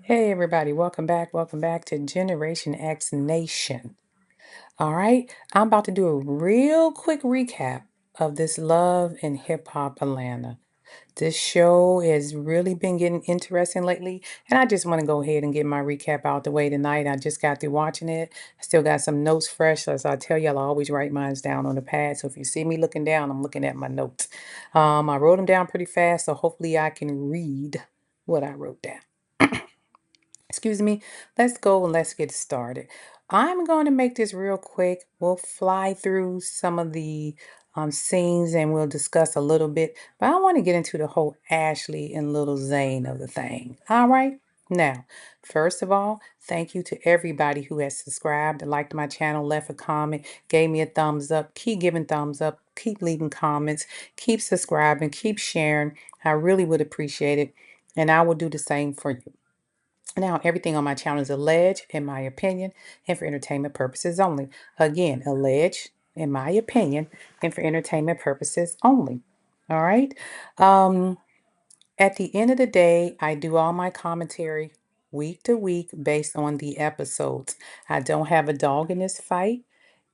Hey everybody, welcome back to Generation X Nation. All right, I'm about to do a real quick recap of this Love and Hip Hop Atlanta. This show has really been getting interesting lately, and I just want to go ahead and get my recap out the way tonight. I just got through watching it. I still got some notes fresh, as I tell y'all, I always write mine down on the pad. So if you see me looking down, I'm looking at my notes. I wrote them down pretty fast, so hopefully I can read what I wrote down. Excuse me. Let's go and let's get started. I'm going to make this real quick. We'll fly through some of the scenes and we'll discuss a little bit. But I want to get into the whole Ashley and little Zane of the thing. All right. Now, first of all, thank you to everybody who has subscribed, liked my channel, left a comment, gave me a thumbs up. Keep giving thumbs up, keep leaving comments, keep subscribing, keep sharing. I really would appreciate it. And I will do the same for you. Now, everything on my channel is alleged, in my opinion, and for entertainment purposes only. Again, alleged, in my opinion, and for entertainment purposes only. All right. Um, at the end of the day, I do all my commentary week to week based on the episodes. I don't have a dog in this fight,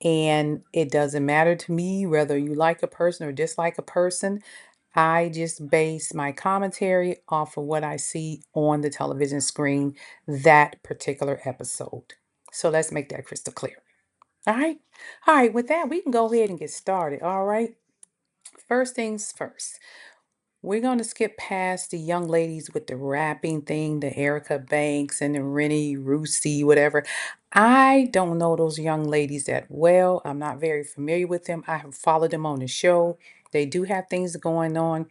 and it doesn't matter to me whether you like a person or dislike a person. I just base my commentary off of what I see on the television screen that particular episode. So let's make that crystal clear. All right. All right. With that, we can go ahead and get started. All right. First things first. We're going to skip past the young ladies with the rapping thing, the Erica Banks and the Rennie Rusi, whatever. I don't know those young ladies that well. I'm not very familiar with them. I have followed them on the show. They do have things going on.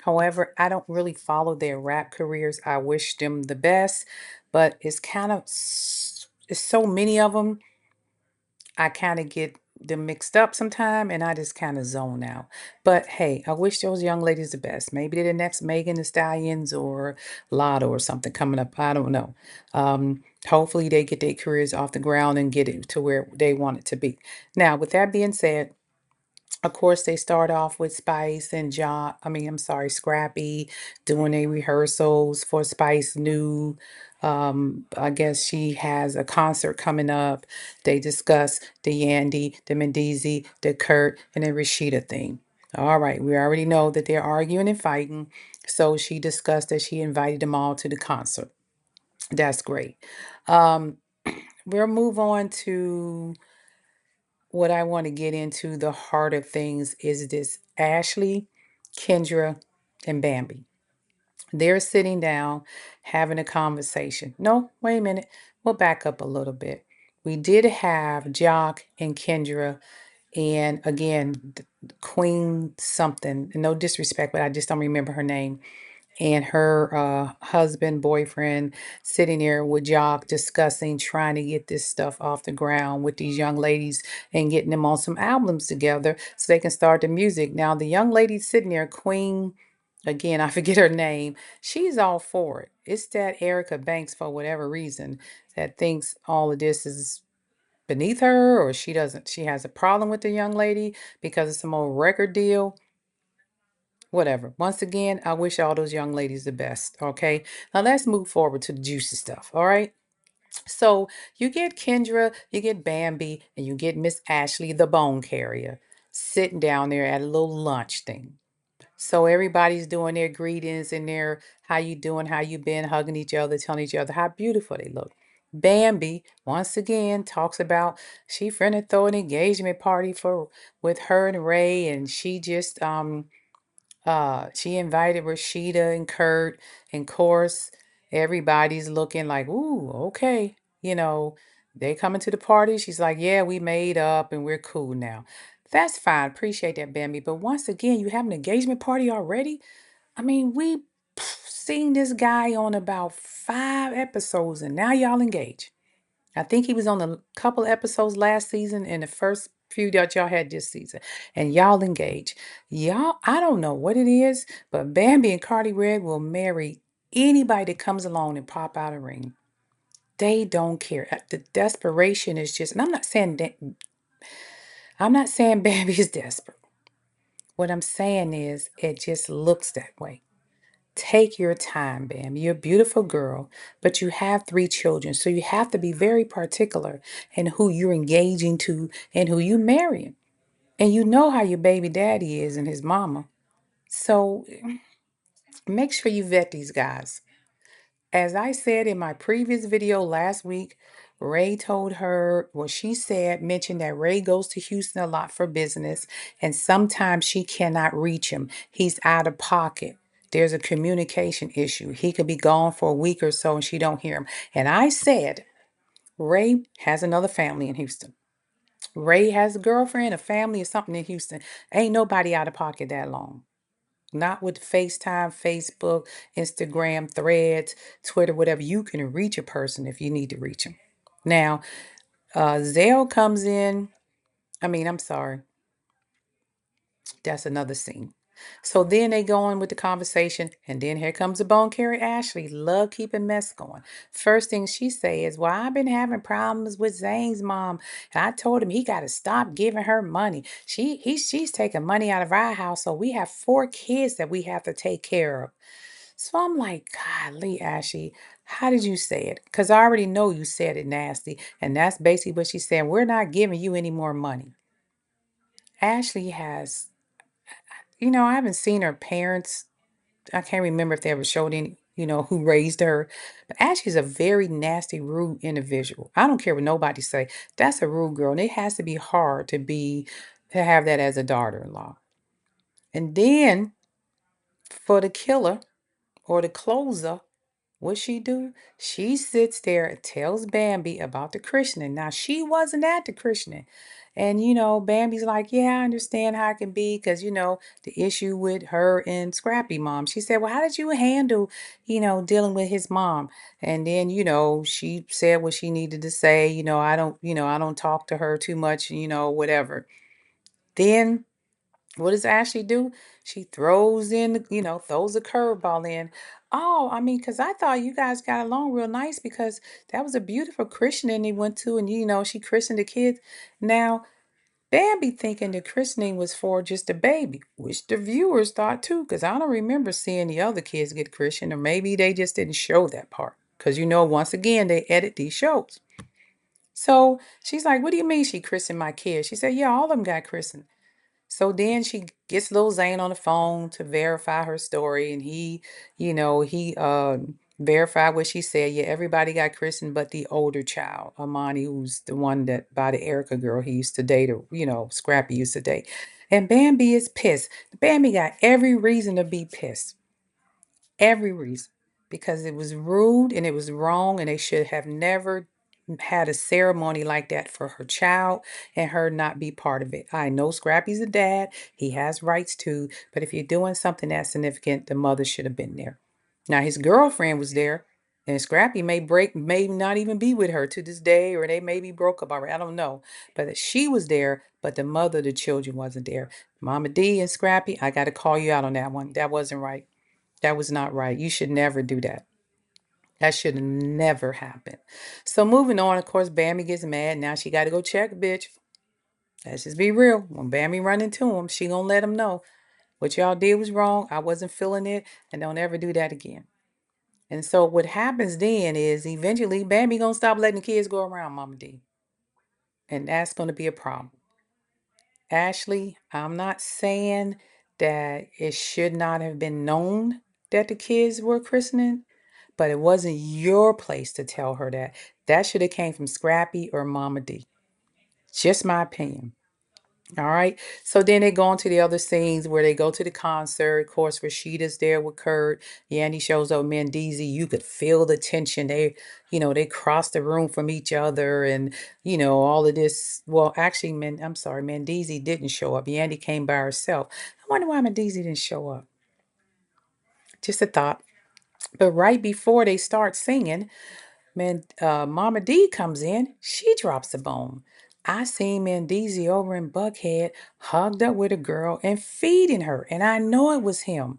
However, I don't really follow their rap careers. I wish them the best, but it's so many of them. I kind of get them mixed up sometime and I just kind of zone out. But hey, I wish those young ladies the best. Maybe they're the next Megan the Stallions or Lotto or something coming up. I don't know. Hopefully they get their careers off the ground and get it to where they want it to be. Now, with that being said, of course, they start off with Spice and Scrappy doing a rehearsals for Spice New. I guess she has a concert coming up. They discuss the Yandy, the Mendeezy, the Kurt, and the Rashida thing. All right, we already know that they're arguing and fighting. So she discussed that she invited them all to the concert. That's great. Um, we'll move on to what I want to get into. The heart of things is this Ashley, Kendra, and Bambi. They're sitting down having a conversation. No, wait a minute. We'll back up a little bit. We did have Jock and Kendra, and again, Queen something. No disrespect, but I just don't remember her name and her husband, boyfriend, sitting there with Jock discussing trying to get this stuff off the ground with these young ladies and getting them on some albums together so they can start the music. Now, the young lady sitting there, Queen, again, I forget her name, she's all for it. It's that Erica Banks, for whatever reason, that thinks all of this is beneath her or she has a problem with the young lady because of some old record deal. Whatever. Once again, I wish all those young ladies the best. Okay. Now let's move forward to the juicy stuff. All right. So you get Kendra, you get Bambi, and you get Miss Ashley, the bone carrier, sitting down there at a little lunch thing. So everybody's doing their greetings and their how you doing, how you been, hugging each other, telling each other how beautiful they look. Bambi once again talks about she finna throw an engagement party for with her and Ray, and she invited Rashida and Kurt, and of course, everybody's looking like, ooh, okay. You know, they coming to the party. She's like, yeah, we made up and we're cool now. That's fine. Appreciate that, Bambi. But once again, you have an engagement party already? I mean, we seen this guy on about 5 episodes and now y'all engaged. I think he was on a couple episodes last season and the first few that y'all had this season. And y'all engaged. Y'all, I don't know what it is, but Bambi and Cardi Red will marry anybody that comes along and pop out a ring. They don't care. The desperation is just, and I'm not saying Bambi is desperate. What I'm saying is it just looks that way. Take your time, Bam. You're a beautiful girl, but you have three children. So you have to be very particular in who you're engaging to and who you marrying. And you know how your baby daddy is and his mama. So make sure you vet these guys. As I said in my previous video last week, Ray told her, well, she said, mentioned that Ray goes to Houston a lot for business, and sometimes she cannot reach him. He's out of pocket. There's a communication issue. He could be gone for a week or so and she don't hear him. And I said, Ray has another family in Houston. Ray has a girlfriend, a family, or something in Houston. Ain't nobody out of pocket that long. Not with FaceTime, Facebook, Instagram, Threads, Twitter, whatever. You can reach a person if you need to reach them. Now, Zelle comes in. I'm sorry. That's another scene. So then they go on with the conversation, and then here comes the bone carrier Ashley. Love keeping mess going. First thing she says, well, I've been having problems with Zane's mom. And I told him he got to stop giving her money. She's taking money out of our house, so we have 4 kids that we have to take care of. So I'm like, golly, Ashley, how did you say it? Because I already know you said it nasty. And that's basically what she said. We're not giving you any more money. Ashley has, I haven't seen her parents. I can't remember if they ever showed any, who raised her. But Ashley's a very nasty, rude individual. I don't care what nobody say. That's a rude girl. And it has to be hard to have that as a daughter-in-law. And then for the killer or the closer, what she do? She sits there and tells Bambi about the christening. Now she wasn't at the christening. And Bambi's like, yeah, I understand how it can be because the issue with her and Scrappy mom. She said, well, how did you handle, dealing with his mom? And then, she said what she needed to say. I don't talk to her too much, whatever. Then what does Ashley do? She throws in, throws a curveball in. Oh, because I thought you guys got along real nice because that was a beautiful christening he went to, and she christened the kids. Now, Bambi thinking the christening was for just a baby, which the viewers thought too, because I don't remember seeing the other kids get christened, or maybe they just didn't show that part. Because once again, they edit these shows. So she's like, what do you mean she christened my kids? She said, yeah, all of them got christened. So then she gets Lil Zane on the phone to verify her story, and he verified what she said. Yeah, everybody got christened but the older child, Amani, who's the one that by the Erica girl he used to date, or Scrappy used to date. And Bambi is pissed. Bambi got every reason to be pissed. Every reason. Because it was rude and it was wrong, and they should have never had a ceremony like that for her child and her not be part of it. I know Scrappy's a dad. He has rights too. But if you're doing something that significant, the mother should have been there. Now his girlfriend was there, and Scrappy may not even be with her to this day, or they may be broke up already. I don't know. But she was there, but the mother of the children wasn't there. Mama D and Scrappy, I got to call you out on that one. That wasn't right. That was not right. You should never do that. That should never happen. So moving on, of course, Bambi gets mad. Now she got to go check, bitch. Let's just be real. When Bambi run into him, she gonna let him know what y'all did was wrong. I wasn't feeling it, and don't ever do that again. And so what happens then is eventually Bambi gonna stop letting the kids go around Mama D, and that's gonna be a problem. Ashley, I'm not saying that it should not have been known that the kids were christening, but it wasn't your place to tell her that. That should have came from Scrappy or Mama D. Just my opinion. All right. So then they go on to the other scenes where they go to the concert. Of course, Rashida's there with Kurt. Yandy shows up Mendeezy. You could feel the tension. They cross the room from each other, and all of this. Well, actually, I'm sorry, Mendeezy didn't show up. Yandy came by herself. I wonder why Mendeezy didn't show up. Just a thought. But right before they start singing, Mama D comes in. She drops the bone. I seen Mendeezy over in Buckhead, hugged up with a girl and feeding her, and I know it was him.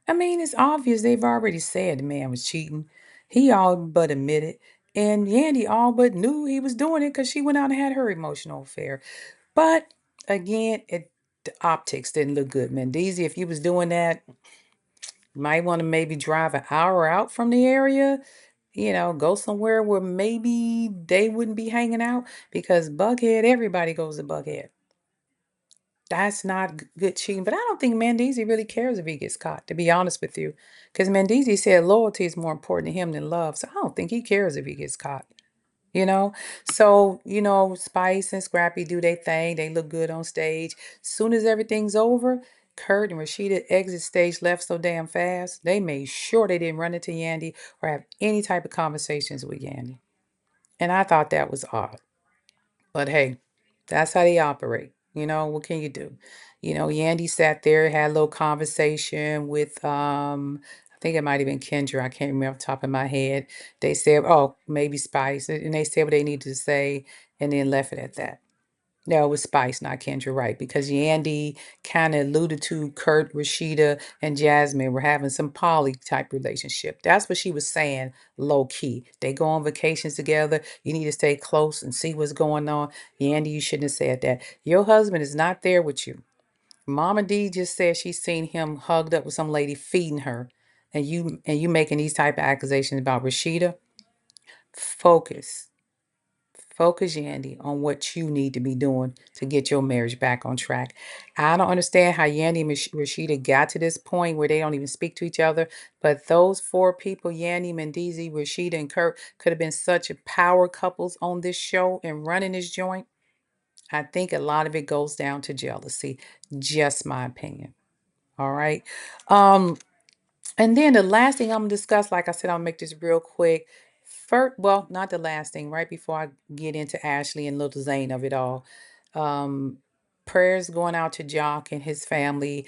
It's obvious they've already said the man was cheating. He all but admitted, and Yandy all but knew he was doing it because she went out and had her emotional affair. But again, the optics didn't look good. Mendeezy, if you was doing that, Might want to maybe drive an hour out from the area, go somewhere where maybe they wouldn't be hanging out because Buckhead, everybody goes to Buckhead. That's not good cheating. But I don't think Mendeezy really cares if he gets caught, to be honest with you. Because Mendeezy said loyalty is more important to him than love. So I don't think he cares if he gets caught. You know, so Spice and Scrappy do their thing. They look good on stage. Soon as everything's over, Kurt and Rashida exit stage left so damn fast. They made sure they didn't run into Yandy or have any type of conversations with Yandy. And I thought that was odd. But hey, that's how they operate. What can you do? Yandy sat there, had a little conversation with I think it might have been Kendra. I can't remember off the top of my head. They said, oh, maybe Spice. And they said what they needed to say and then left it at that. No, it was Spice, not Kendra, right? Because Yandy kind of alluded to Kurt, Rashida, and Jasmine were having some poly type relationship. That's what she was saying, low key. They go on vacations together. You need to stay close and see what's going on. Yandy, you shouldn't have said that. Your husband is not there with you. Mama D just said she's seen him hugged up with some lady feeding her, and you making these type of accusations about Rashida. Focus. Focus, Yandy, on what you need to be doing to get your marriage back on track. I don't understand how Yandy and Rashida got to this point where they don't even speak to each other. But those four people, Yandy, Mendeezy, Rashida, and Kurt, could have been such a power couples on this show and running this joint. I think a lot of it goes down to jealousy. Just my opinion. All right. Um, and then the last thing I'm gonna discuss, like I said, I'll make this real quick. First, well, not the last thing, right before I get into Ashley and little Zane of it all. Um, Prayers going out to Jock and his family.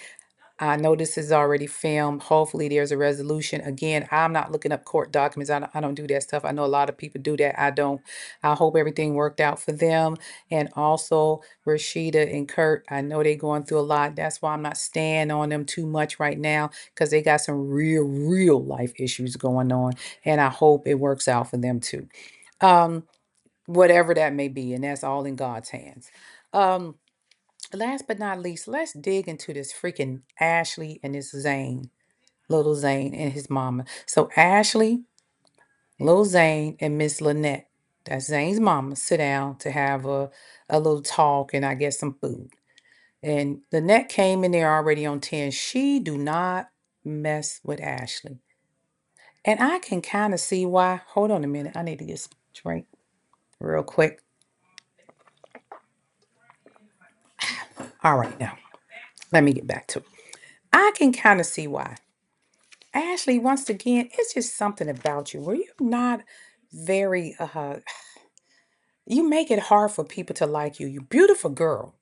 I know this is already filmed. Hopefully, there's a resolution. Again, I'm not looking up court documents. I don't do that stuff. I know a lot of people do that. I don't. I hope everything worked out for them. And also, Rashida and Kurt, I know they're going through a lot. That's why I'm not staying on them too much right now because they got some real, real life issues going on. And I hope it works out for them too. Um, Whatever that may be. And that's all in God's hands. Um, Last but not least, let's dig into this freaking Ashley and this Zane, little Zane and his mama. So Ashley, little Zane, and Miss Lynette, that's Zane's mama, sit down to have a little talk and I guess some food. And Lynette came in there already on 10. She do not mess with Ashley. And I can kind of see why. Hold on a minute. I need to get some drink real quick. All right, now, let me get back to it. I can kind of see why. Ashley, once again, it's just something about you where you're not very you make it hard for people to like you. You're a beautiful girl,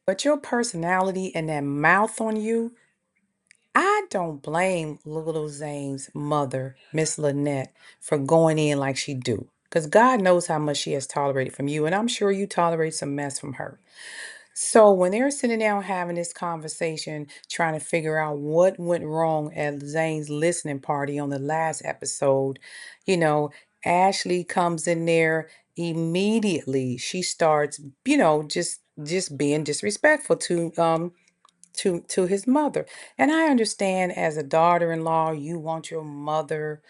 but your personality and that mouth on you, I don't blame little Zane's mother, Miss Lynette, for going in like she do. Because God knows how much she has tolerated from you, and I'm sure you tolerate some mess from her. So when they're sitting down having this conversation, trying to figure out what went wrong at Zane's listening party on the last episode, you know, Ashley comes in there immediately. She starts, just being disrespectful to his mother. And I understand as a daughter-in-law, you want your mother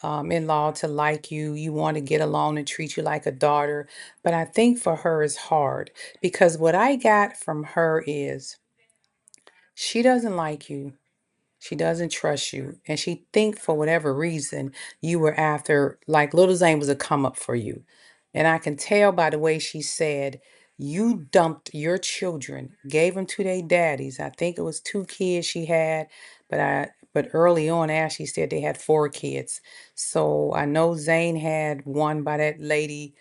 in-law to like you. You want to get along and treat you like a daughter. But I think for her it's hard because what I got from her is she doesn't like you. She doesn't trust you. And she think for whatever reason you were after, like Little Zane was a come up for you. And I can tell by the way she said, you dumped your children, gave them to their daddies. I think it was two kids she had, but early on Ashley said they had four kids. So I know Zane had one by that lady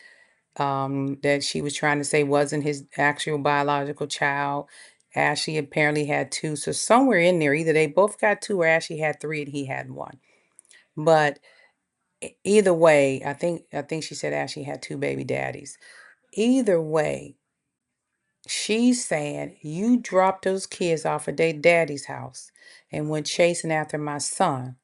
that she was trying to say wasn't his actual biological child. Ashley apparently had two. So somewhere in there, either they both got two or Ashley had three and he had one. But either way, I think she said Ashley had two baby daddies. Either way, she's saying you dropped those kids off at their daddy's house and went chasing after my son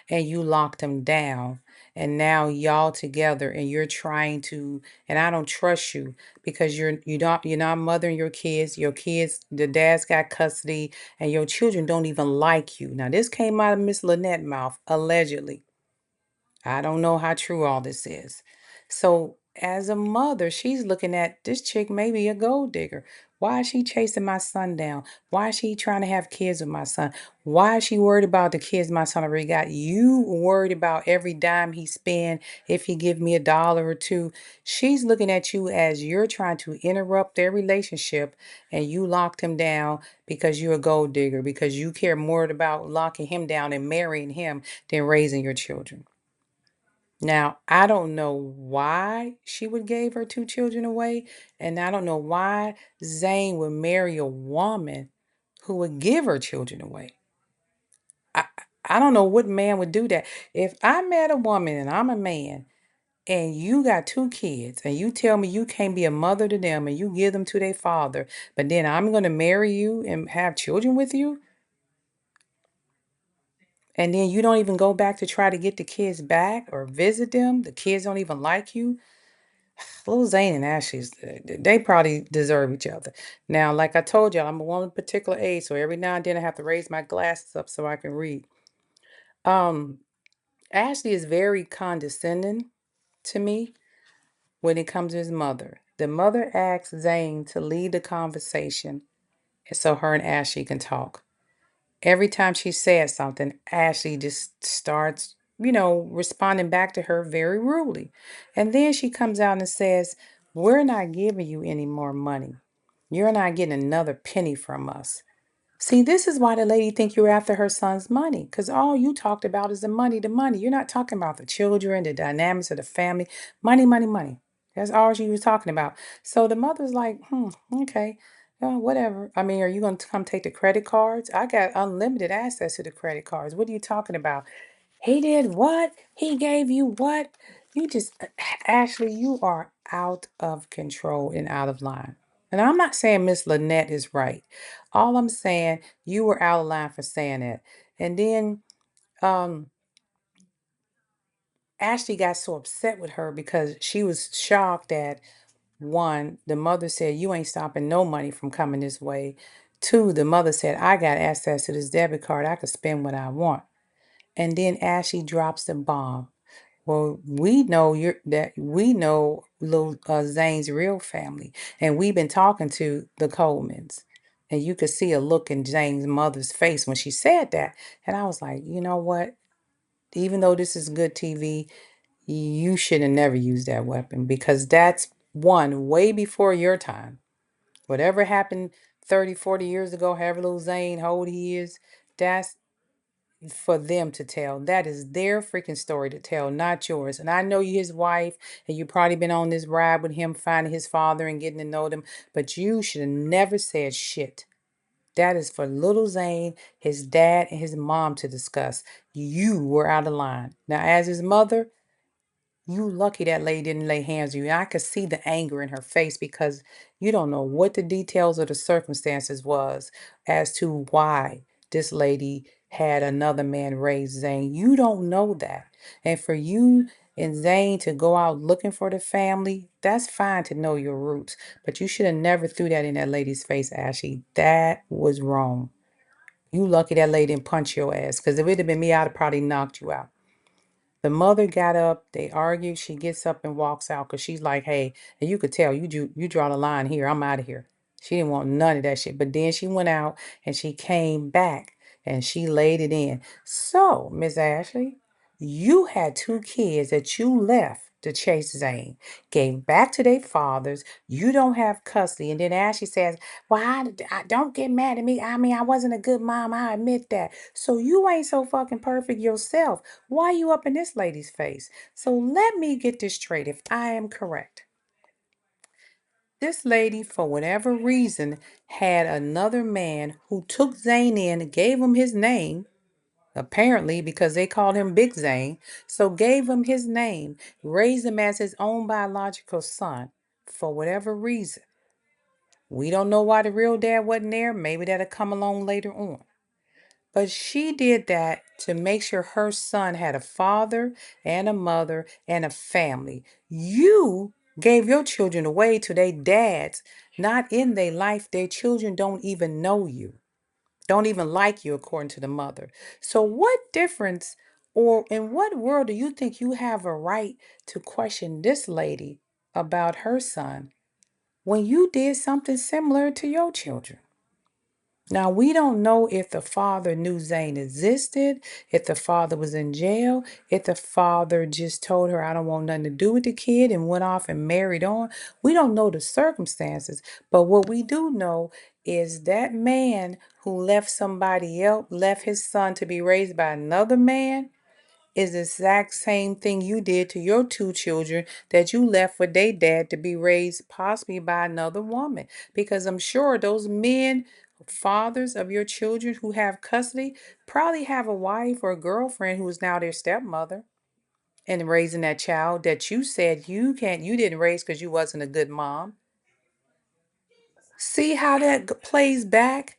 and you locked them down and now y'all together and you're trying to, and I don't trust you because you're not mothering your kids, the dad's got custody, and your children don't even like you. Now this came out of Miss Lynette's mouth, allegedly. I don't know how true all this is. So, as a mother, she's looking at this chick maybe a gold digger. Why is she chasing my son down? Why is she trying to have kids with my son? Why is she worried about the kids my son already got? You worried about every dime he spend if he give me a dollar or two. She's looking at you as you're trying to interrupt their relationship and you locked him down because you're a gold digger, because you care more about locking him down and marrying him than raising your children. Now, I don't know why she would give her two children away, and I don't know why Zane would marry a woman who would give her children away. I I don't know what man would do that. If I met a woman and I'm a man and you got two kids and you tell me you can't be a mother to them and you give them to their father, but then I'm going to marry you and have children with you, and then you don't even go back to try to get the kids back or visit them, the kids don't even like you. Lil Zane and Ashley's, they probably deserve each other. Now, like I told y'all, I'm a woman of particular age, so every now and then I have to raise my glasses up so I can read. Um, Ashley is very condescending to me when it comes to his mother. The mother asks Zane to lead the conversation so her and Ashley can talk. Every time she says something, Ashley just starts, responding back to her very rudely. And then she comes out and says, "We're not giving you any more money. You're not getting another penny from us." See, this is why the lady think you're after her son's money, because all you talked about is the money, the money. You're not talking about the children, the dynamics of the family. Money, money, money. That's all she was talking about. So the mother's like, okay, whatever. I mean, are you going to come take the credit cards? I got unlimited access to the credit cards. What are you talking about? He did what? He gave you what? You just, Ashley, you are out of control and out of line. And I'm not saying Miss Lynette is right. All I'm saying, you were out of line for saying that. And then um, Ashley got so upset with her because she was shocked that one, the mother said, "You ain't stopping no money from coming this way." Two, the mother said, "I got access to this debit card. I could spend what I want." And then Ashley drops the bomb. Well, we know Lil Zane's real family, and we've been talking to the Colemans, and you could see a look in Zane's mother's face when she said that, and I was like, you know what? Even though this is good TV, you should have never used that weapon because that's one way before your time. Whatever happened 30, 40 years ago, however little Zane, how old he is, that's for them to tell. That is their freaking story to tell, not yours. And I know you his wife, and you probably been on this ride with him, finding his father and getting to know them, but you should have never said shit. That is for little Zane, his dad, and his mom to discuss. You were out of line. Now, as his mother, you lucky that lady didn't lay hands on you. And I could see the anger in her face because you don't know what the details of the circumstances was as to why this lady had another man raise Zane. You don't know that. And for you and Zane to go out looking for the family, that's fine to know your roots. But you should have never threw that in that lady's face, Ashley. That was wrong. You lucky that lady didn't punch your ass. Because if it had been me, I'd have probably knocked you out. The mother got up, they argued, she gets up and walks out because she's like, hey, and you could tell you draw the line here, I'm out of here. She didn't want none of that shit. But then she went out and she came back and she laid it in. So, Miss Ashley, you had two kids that you left to chase Zane, gave back to their fathers. You don't have custody. And then Ashley says, well, I don't get mad at me. I mean, I wasn't a good mom. I admit that. So you ain't so fucking perfect yourself. Why you up in this lady's face? So let me get this straight if I am correct. This lady, for whatever reason, had another man who took Zane in, gave him his name, apparently because they called him Big Zane, so gave him his name, raised him as his own biological son, for whatever reason. We don't know why the real dad wasn't there. Maybe that'll come along later on. But she did that to make sure her son had a father and a mother and a family. You gave your children away to their dads, not in their life. Their children don't even know you, don't even like you, according to the mother. So, what difference or in what world do you think you have a right to question this lady about her son when you did something similar to your children? Now, we don't know if the father knew Zane existed, if the father was in jail, if the father just told her, I don't want nothing to do with the kid and went off and married on. We don't know the circumstances. But what we do know is that man who left somebody else, left his son to be raised by another man, is the exact same thing you did to your two children that you left for their dad to be raised possibly by another woman. Because I'm sure those men, fathers of your children who have custody, probably have a wife or a girlfriend who is now their stepmother and raising that child that you said you didn't raise because you wasn't a good mom. See how that plays back?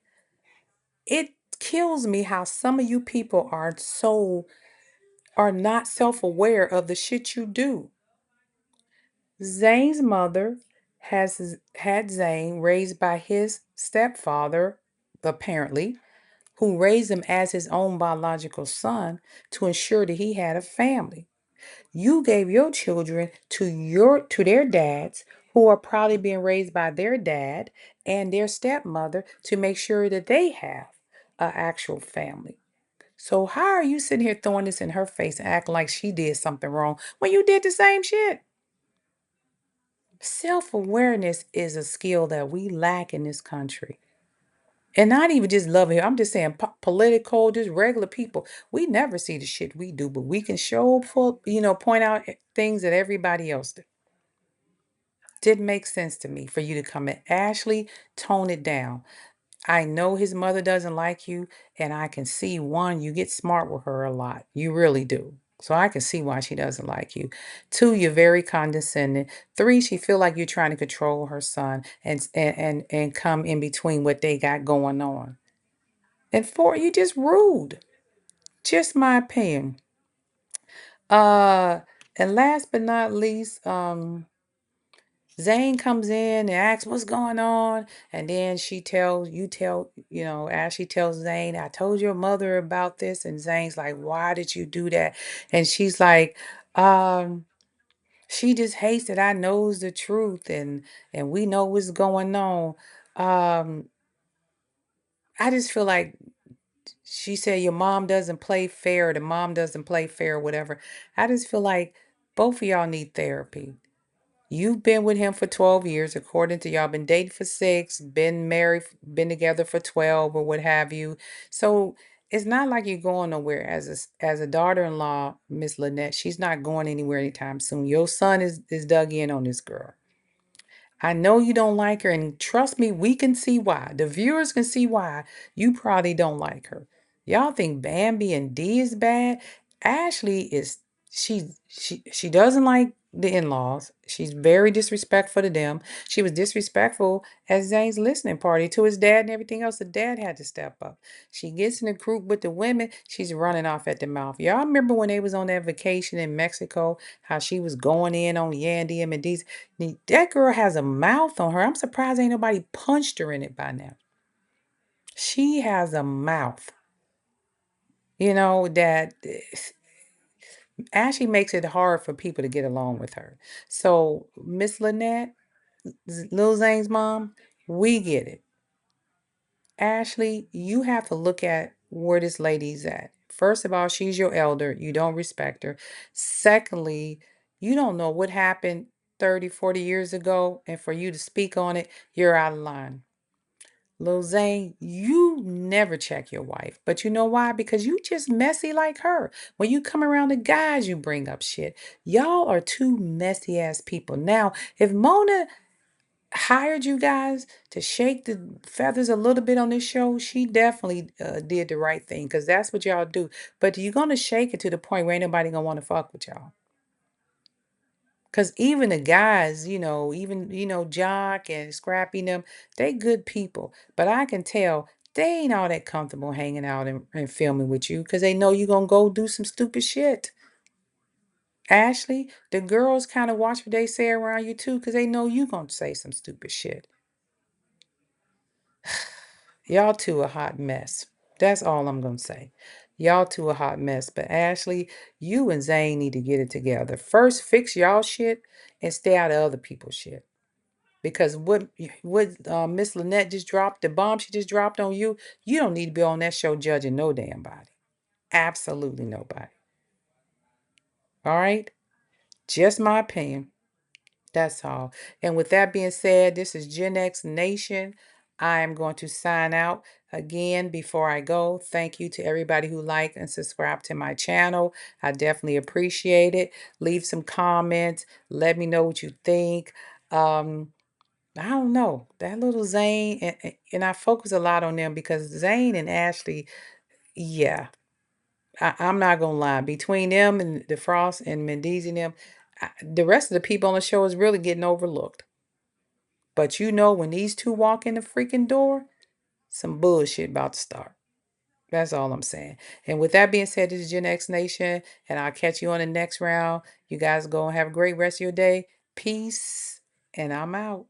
It kills me how some of you people are not self-aware of the shit you do. Zane's mother has had Zane raised by his stepfather, apparently, who raised him as his own biological son to ensure that he had a family. You gave your children to their dads who are probably being raised by their dad and their stepmother to make sure that they have an actual family. So how are you sitting here throwing this in her face and acting like she did something wrong when you did the same shit? Self-awareness is a skill that we lack in this country. And not even just love here. I'm just saying political, just regular people. We never see the shit we do, but we can point out things that everybody else did. Didn't make sense to me for you to come at Ashley, tone it down. I know his mother doesn't like you, and I can see one, you get smart with her a lot. You really do. So I can see why she doesn't like you. Two, you're very condescending. Three, she feel like you're trying to control her son and come in between what they got going on. And four, you just rude. Just my opinion. Uh, and last but not least, Zane comes in and asks what's going on, and then Ashley tells Zane, I told your mother about this, and Zane's like, why did you do that? And she's like, um, she just hates that I knows the truth and we know what's going on. Um, I just feel like she said your mom doesn't play fair, the mom doesn't play fair, whatever. I just feel like both of y'all need therapy. You've been with him for 12 years, according to y'all, been dating for 6, been married, been together for 12 or what have you. So it's not like you're going nowhere as a daughter-in-law, Miss Lynette. She's not going anywhere anytime soon. Your son is dug in on this girl. I know you don't like her, and trust me, we can see why. The viewers can see why you probably don't like her. Y'all think Bambi and Dee is bad? Ashley is she doesn't like the in-laws. She's very disrespectful to them. She was disrespectful at Zane's listening party to his dad and everything else. The dad had to step up. She gets in a group with the women, she's running off at the mouth. Y'all remember when they was on that vacation in Mexico, how she was going in on Yandy and Mediz? That girl has a mouth on her. I'm surprised ain't nobody punched her in it by now. She has a mouth. That Ashley makes it hard for people to get along with her. So, Miss Lynette, Lil Zane's mom, we get it. Ashley, you have to look at where this lady's at. First of all, she's your elder. You don't respect her. Secondly, you don't know what happened 30, 40 years ago. And for you to speak on it, you're out of line. Lil Zane, you never check your wife. But you know why? Because you just messy like her. When you come around the guys, you bring up shit. Y'all are two messy ass people. Now, if Mona hired you guys to shake the feathers a little bit on this show, she definitely did the right thing because that's what y'all do. But you're going to shake it to the point where ain't nobody going to want to fuck with y'all. Because even the guys, even Jock and Scrappy and them, they good people. But I can tell They ain't all that comfortable hanging out and filming with you because they know you're going to go do some stupid shit. Ashley, the girls kind of watch what they say around you too because they know you're going to say some stupid shit. Y'all two a hot mess. That's all I'm going to say. Y'all two a hot mess. But Ashley, you and Zane need to get it together. First, fix y'all shit and stay out of other people's shit. Because what Miss Lynette just dropped, the bomb she just dropped on you, you don't need to be on that show judging no damn body. Absolutely nobody. All right? Just my opinion. That's all. And with that being said, this is Gen X Nation. I am going to sign out again before I go. Thank you to everybody who liked and subscribed to my channel. I definitely appreciate it. Leave some comments. Let me know what you think. I don't know. That little Zane, and I focus a lot on them because Zane and Ashley, yeah, I'm not gonna lie. Between them and the Frost and Mendees and them, the rest of the people on the show is really getting overlooked. But you know, when these two walk in the freaking door, some bullshit about to start. That's all I'm saying. And with that being said, this is Gen X Nation, and I'll catch you on the next round. You guys go and have a great rest of your day. Peace, and I'm out.